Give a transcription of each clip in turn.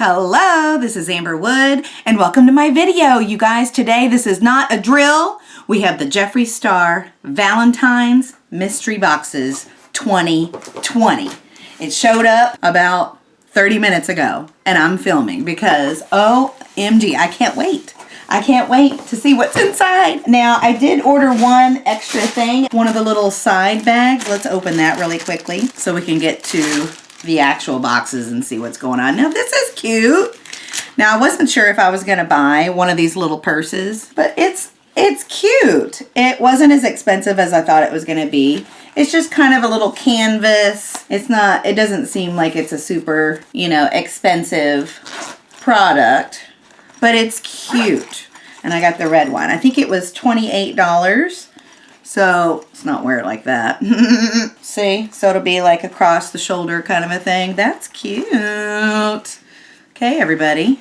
Hello, this is Amber Wood, and welcome to my video. You guys, today this is not a drill. We have the Jeffree Star Valentine's Mystery Boxes 2020. It showed up about 30 minutes ago, and I'm filming because, OMG, I can't wait. I can't wait to see what's inside. Now, I did order one extra thing, one of the little side bags. Let's open that really quickly so we can get to the actual boxes and see what's going on. Now, this is cute. Now, I wasn't sure if I was going to buy one of these little purses, but it's cute. It wasn't as expensive as I thought it was going to be. It's just kind of a little canvas. It doesn't seem like it's a super, expensive product, but it's cute. And I got the red one. I think it was $28. So let's not wear it like that. See? So it'll be like across the shoulder kind of a thing. That's cute. Okay, everybody.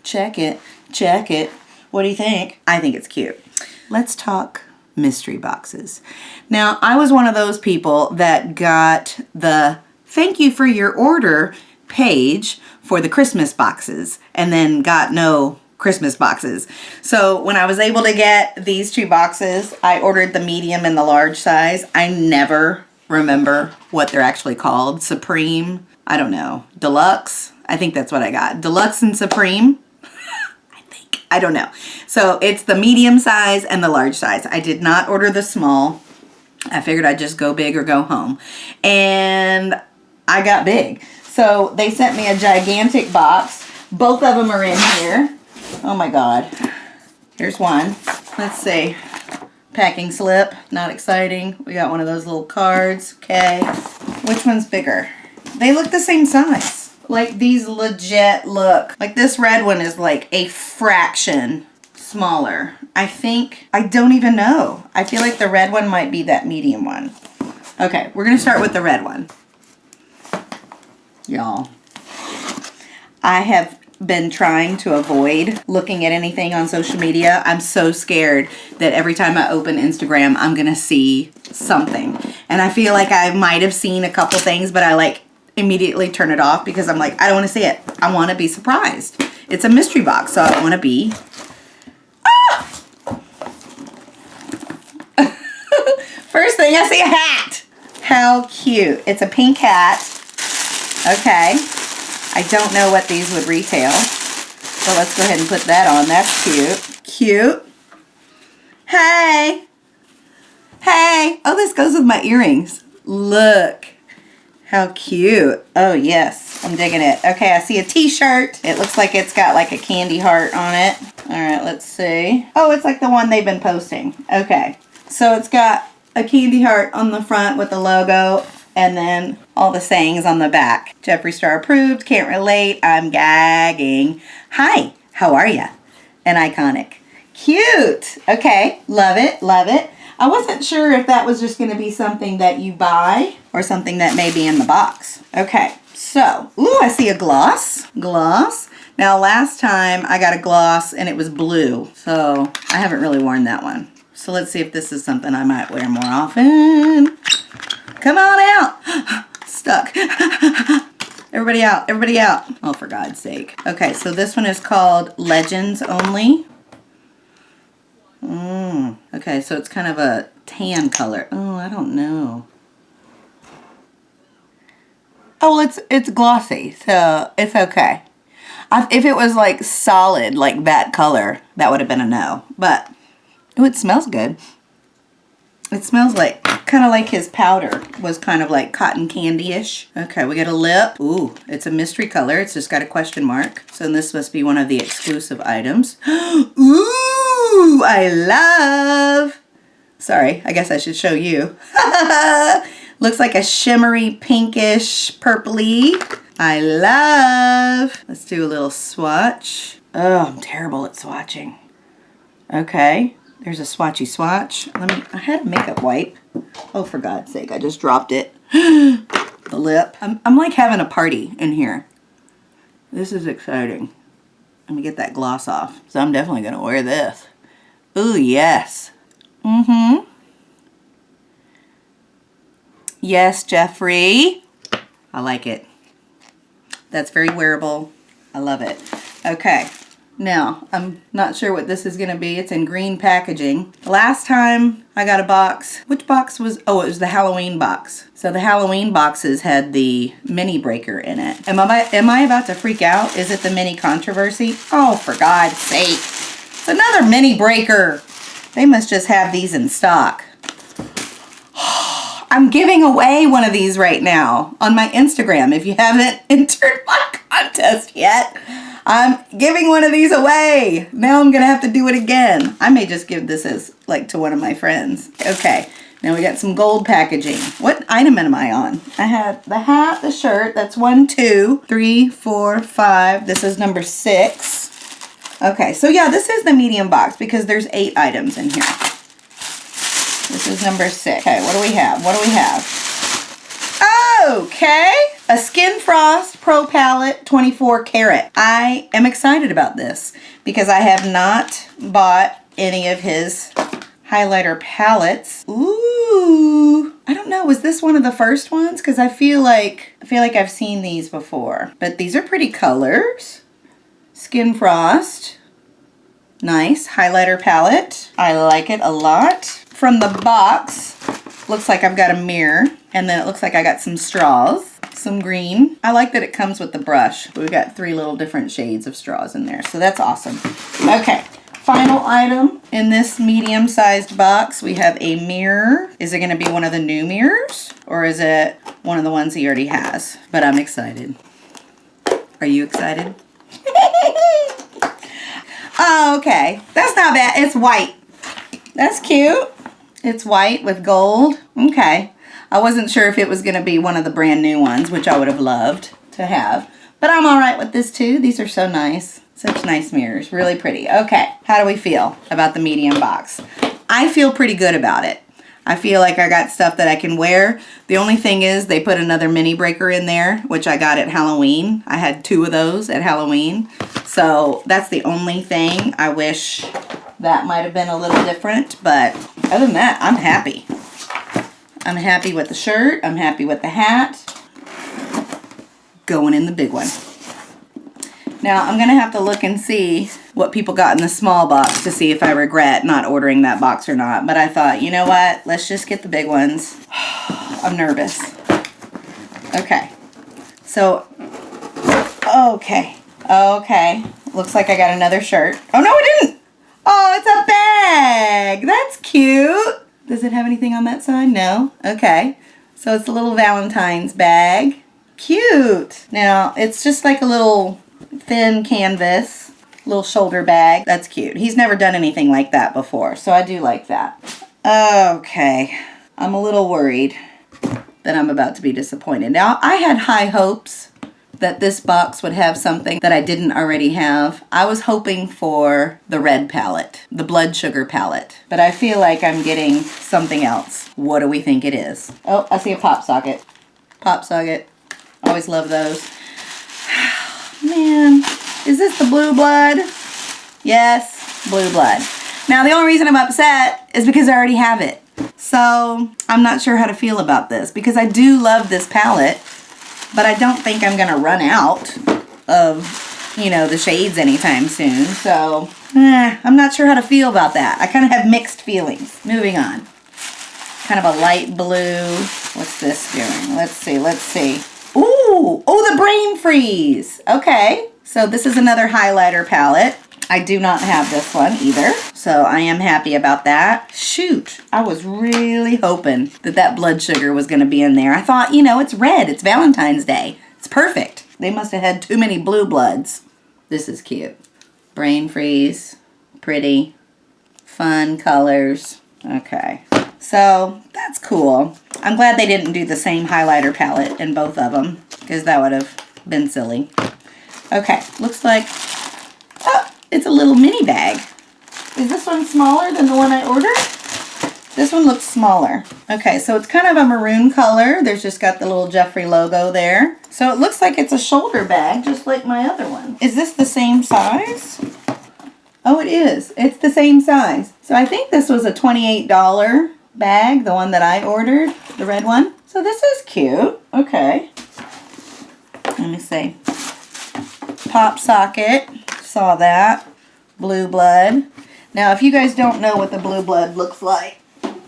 Check it. Check it. What do you think? I think it's cute. Let's talk mystery boxes. Now, I was one of those people that got the thank you for your order page for the Christmas boxes and then got no Christmas boxes. So when I was able to get these two boxes, I ordered the medium and the large size. I never remember what they're actually called. Supreme, I don't know. Deluxe, I think that's what I got. Deluxe and Supreme, I don't know. So it's the medium size and the large size. I did not order the small. I figured I'd just go big or go home. And I got big. So they sent me a gigantic box. Both of them are in here. Oh my God. Here's one. Let's see. Packing slip. Not exciting. We got one of those little cards. Okay. Which one's bigger? They look the same size. Like these legit look. Like this red one is like a fraction smaller. I don't even know. I feel like the red one might be that medium one. Okay. We're going to start with the red one. Y'all. I have been trying to avoid looking at anything on social media. I'm so scared that every time I open Instagram, I'm gonna see something. And I feel like I might have seen a couple things, but I like immediately turn it off because I'm like, I don't want to see it. I want to be surprised. It's a mystery box, so I want to be. Ah! First thing, I see a hat. How cute. It's a pink hat. Okay. I don't know what these would retail, so let's go ahead and put that on. That's cute. Cute. Hey. Hey. Oh, this goes with my earrings. Look. How cute. Oh, yes. I'm digging it. Okay, I see a t-shirt. It looks like it's got like a candy heart on it. All right, let's see. Oh, it's like the one they've been posting. Okay. So it's got a candy heart on the front with the logo. And then all the sayings on the back. Jeffree Star approved, can't relate, I'm gagging. Hi, how are ya? And iconic. Cute. Okay, love it, love it. I wasn't sure if that was just going to be something that you buy or something that may be in the box. Okay, so, ooh, I see a gloss. Gloss. Now, last time I got a gloss and it was blue, so I haven't really worn that one. So let's see if this is something I might wear more often. Come on out. Stuck. Everybody out. Everybody out. Oh, for God's sake. Okay, so this one is called Legends Only. Okay, so it's kind of a tan color. Oh, I don't know. Oh, well, it's glossy, so it's okay. If it was like solid, like that color, that would have been a no. But, oh, it smells good. It smells like, kind of like his powder was kind of like cotton candy-ish. Okay, we got a lip. Ooh, it's a mystery color. It's just got a question mark. So this must be one of the exclusive items. Ooh, I love. Sorry, I guess I should show you. Looks like a shimmery, pinkish, purpley. I love. Let's do a little swatch. Oh, I'm terrible at swatching. Okay. There's a swatchy swatch. I had a makeup wipe. Oh, for God's sake, I just dropped it. The lip. I'm like having a party in here. This is exciting. Let me get that gloss off. So I'm definitely going to wear this. Ooh, yes. Yes, Jeffree. I like it. That's very wearable. I love it. Okay. Now, I'm not sure what this is going to be. It's in green packaging. Last time I got a box, which box was, oh, it was the Halloween box. So the Halloween boxes had the mini breaker in it. Am I about to freak out? Is it the mini controversy? Oh, for God's sake. It's another mini breaker. They must just have these in stock. I'm giving away one of these right now on my Instagram. If you haven't entered my contest yet, I'm giving one of these away. Now I'm going to have to do it again. I may just give this as like to one of my friends. Okay, now we got some gold packaging. What item am I on? I had the hat, the shirt. That's 1, 2, 3, 4, 5. This is number 6. Okay, so yeah, this is the medium box because there's 8 items in here. This is number 6. Okay, what do we have? What do we have? Okay, a Skin Frost Pro Palette 24 karat. I am excited about this because I have not bought any of his highlighter palettes. Ooh, I don't know. Was this one of the first ones? Because I feel like I've seen these before. But these are pretty colors. Skin Frost. Nice highlighter palette. I like it a lot. From the box, looks like I've got a mirror, and then it looks like I got some straws, some green. I like that it comes with the brush. We've got 3 little different shades of straws in there, so that's awesome. Okay, final item in this medium-sized box, we have a mirror. Is it gonna be one of the new mirrors, or is it one of the ones he already has? But I'm excited. Are you excited? Oh, okay, that's not bad. It's white. That's cute. It's white with gold. Okay. I wasn't sure if it was going to be one of the brand new ones, which I would have loved to have. But I'm all right with this too. These are so nice. Such nice mirrors. Really pretty. Okay. How do we feel about the medium box? I feel pretty good about it. I feel like I got stuff that I can wear. The only thing is they put another mini breaker in there, which I got at Halloween. I had 2 of those at Halloween. So that's the only thing. I wish that might have been a little different, but other than that, I'm happy. I'm happy with the shirt. I'm happy with the hat. Going in the big one. Now, I'm going to have to look and see what people got in the small box to see if I regret not ordering that box or not. But I thought, you know what? Let's just get the big ones. I'm nervous. Okay. So, okay. Okay. Looks like I got another shirt. Oh, no, it didn't. Oh, it's a bag. That's cute. Does it have anything on that side? No. Okay. So it's a little Valentine's bag. Cute. Now, it's just like a little thin canvas, little shoulder bag. That's cute. He's never done anything like that before, so I do like that. Okay. I'm a little worried that I'm about to be disappointed. Now, I had high hopes that this box would have something that I didn't already have. I was hoping for the red palette, the blood sugar palette, but I feel like I'm getting something else. What do we think it is? Oh, I see a pop socket. Pop socket. Always love those. Man, is this the blue blood? Yes, blue blood. Now, the only reason I'm upset is because I already have it. So, I'm not sure how to feel about this because I do love this palette. But I don't think I'm going to run out of, you know, the shades anytime soon. So, I'm not sure how to feel about that. I kind of have mixed feelings. Moving on. Kind of a light blue. What's this doing? Let's see. Let's see. Ooh. Oh, the brain freeze. Okay. So this is another highlighter palette. I do not have this one either. So I am happy about that. Shoot, I was really hoping that that blood sugar was going to be in there. I thought, you know, it's red. It's Valentine's Day. It's perfect. They must have had too many blue bloods. This is cute. Brain freeze. Pretty. Fun colors. Okay. So that's cool. I'm glad they didn't do the same highlighter palette in both of them because that would have been silly. Okay. Looks like... Oh, it's a little mini bag. Is this one smaller than the one I ordered? This one looks smaller. Okay, so it's kind of a maroon color. There's just got the little Jeffree logo there. So it looks like it's a shoulder bag, just like my other one. Is this the same size? Oh, it is. It's the same size. So I think this was a $28 bag, the one that I ordered, the red one. So this is cute. Okay. Let me see. Pop Socket. Saw that. Blue Blood. Now, if you guys don't know what the Blue Blood looks like,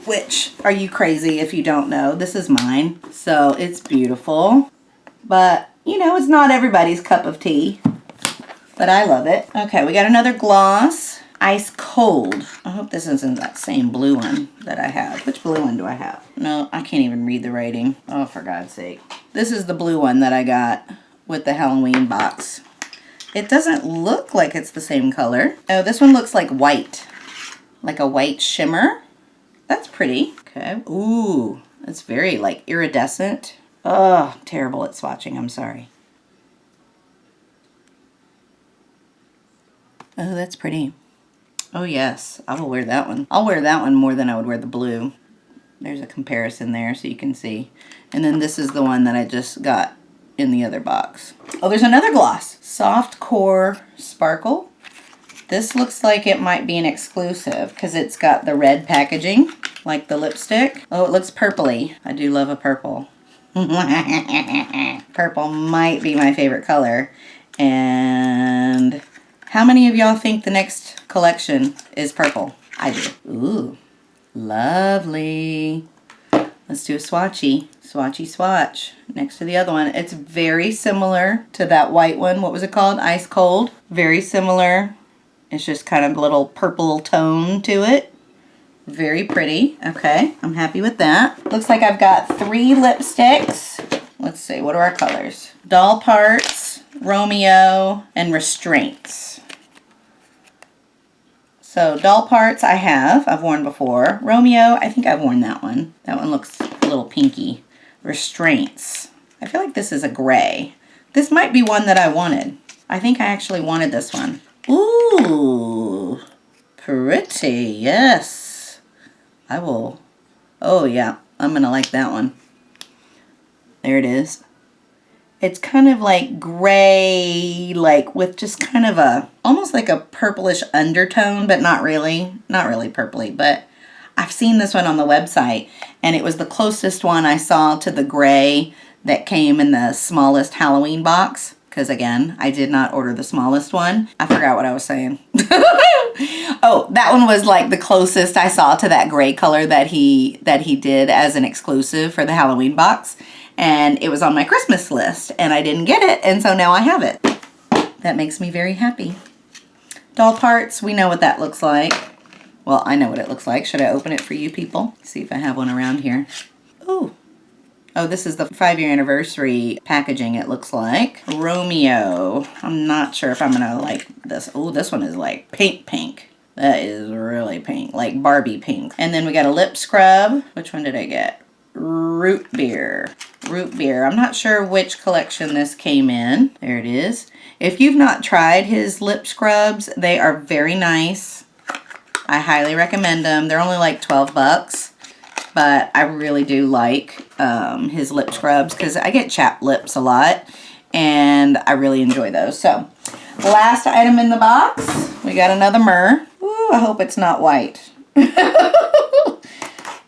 which, are you crazy if you don't know? This is mine. So, it's beautiful. But, you know, it's not everybody's cup of tea. But I love it. Okay, we got another gloss. Ice Cold. I hope this isn't that same blue one that I have. Which blue one do I have? No, I can't even read the writing. Oh, for God's sake. This is the blue one that I got with the Halloween box. It doesn't look like it's the same color. Oh, this one looks like white. Like a white shimmer. That's pretty. Okay. Ooh, it's very like iridescent. Oh, terrible at swatching. I'm sorry. Oh, that's pretty. Oh, yes. I will wear that one. I'll wear that one more than I would wear the blue. There's a comparison there so you can see. And then this is the one that I just got in the other box. Oh, there's another gloss. Soft Core Sparkle. This looks like it might be an exclusive because it's got the red packaging, like the lipstick. Oh, it looks purpley. I do love a purple. Purple might be my favorite color. And how many of y'all think the next collection is purple? I do. Ooh, lovely. Let's do a swatchy. Swatchy swatch next to the other one. It's very similar to that white one. What was it called? Ice Cold. Very similar. It's just kind of a little purple tone to it. Very pretty. Okay, I'm happy with that. Looks like I've got 3 lipsticks. Let's see, what are our colors? Doll Parts, Romeo, and Restraints. So Doll Parts I've worn before. Romeo, I think I've worn that one. That one looks a little pinky. Restraints. I feel like this is a gray. This might be one that I wanted. I think I actually wanted this one. Ooh, pretty, yes. I will, oh yeah, I'm gonna like that one. There it is. It's kind of like gray, like with just kind of a, almost like a purplish undertone, but not really purpley, but I've seen this one on the website and it was the closest one I saw to the gray that came in the smallest Halloween box. Because again, I did not order the smallest one. I forgot what I was saying. Oh, that one was like the closest I saw to that gray color that he did as an exclusive for the Halloween box. And it was on my Christmas list and I didn't get it. And so now I have it. That makes me very happy. Doll Parts, we know what that looks like. Well, I know what it looks like. Should I open it for you people? See if I have one around here. Ooh. Oh, this is the 5-year anniversary packaging, it looks like. Romeo. I'm not sure if I'm going to like this. Oh, this one is like pink. That is really pink, like Barbie pink. And then we got a lip scrub. Which one did I get? Root Beer. Root Beer. I'm not sure which collection this came in. There it is. If you've not tried his lip scrubs, they are very nice. I highly recommend them. They're only like 12 bucks. But I really do like his lip scrubs because I get chapped lips a lot and I really enjoy those. So, last item in the box, we got another myrrh. Ooh, I hope it's not white.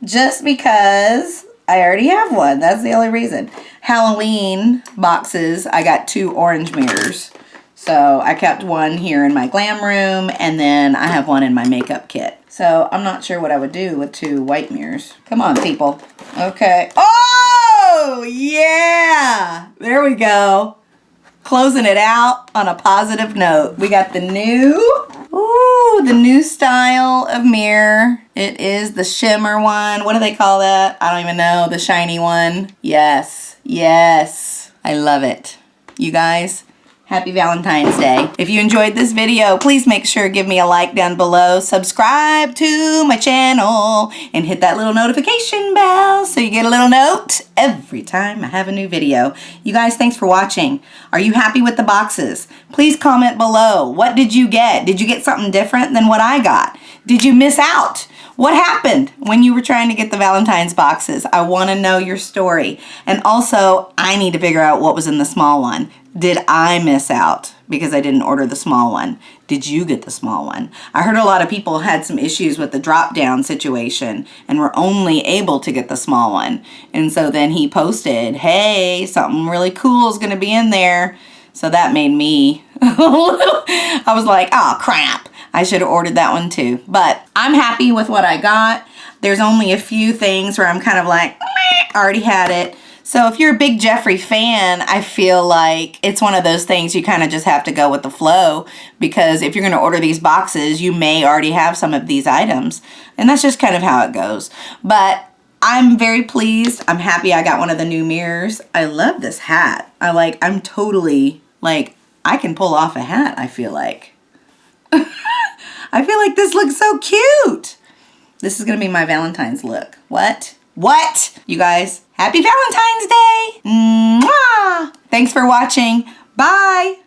Just because I already have one. That's the only reason. Halloween boxes, I got 2 orange mirrors. So, I kept one here in my glam room and then I have one in my makeup kit. So, I'm not sure what I would do with 2 white mirrors. Come on, people. Okay. Oh, yeah. There we go. Closing it out on a positive note. We got the new style of mirror. It is the shimmer one. What do they call that? I don't even know. The shiny one. Yes. Yes. I love it. You guys, happy Valentine's Day. If you enjoyed this video, please make sure to give me a like down below, subscribe to my channel, and hit that little notification bell so you get a little note every time I have a new video. You guys, thanks for watching. Are you happy with the boxes? Please comment below. What did you get? Did you get something different than what I got? Did you miss out? What happened when you were trying to get the Valentine's boxes? I want to know your story. And also, I need to figure out what was in the small one. Did I miss out because I didn't order the small one? Did you get the small one? I heard a lot of people had some issues with the drop-down situation and were only able to get the small one. And so then he posted, hey, something really cool is going to be in there. So that made me I was like, oh crap. I should have ordered that one too. But I'm happy with what I got. There's only a few things where I'm kind of like, meh, already had it. So if you're a big Jeffree fan, I feel like it's one of those things you kind of just have to go with the flow, because if you're going to order these boxes, you may already have some of these items. And that's just kind of how it goes. But I'm very pleased. I'm happy I got one of the new mirrors. I love this hat. I'm totally, like, I can pull off a hat, I feel like. I feel like this looks so cute. This is going to be my Valentine's look. What? What? You guys, happy Valentine's Day. Mwah! Thanks for watching. Bye.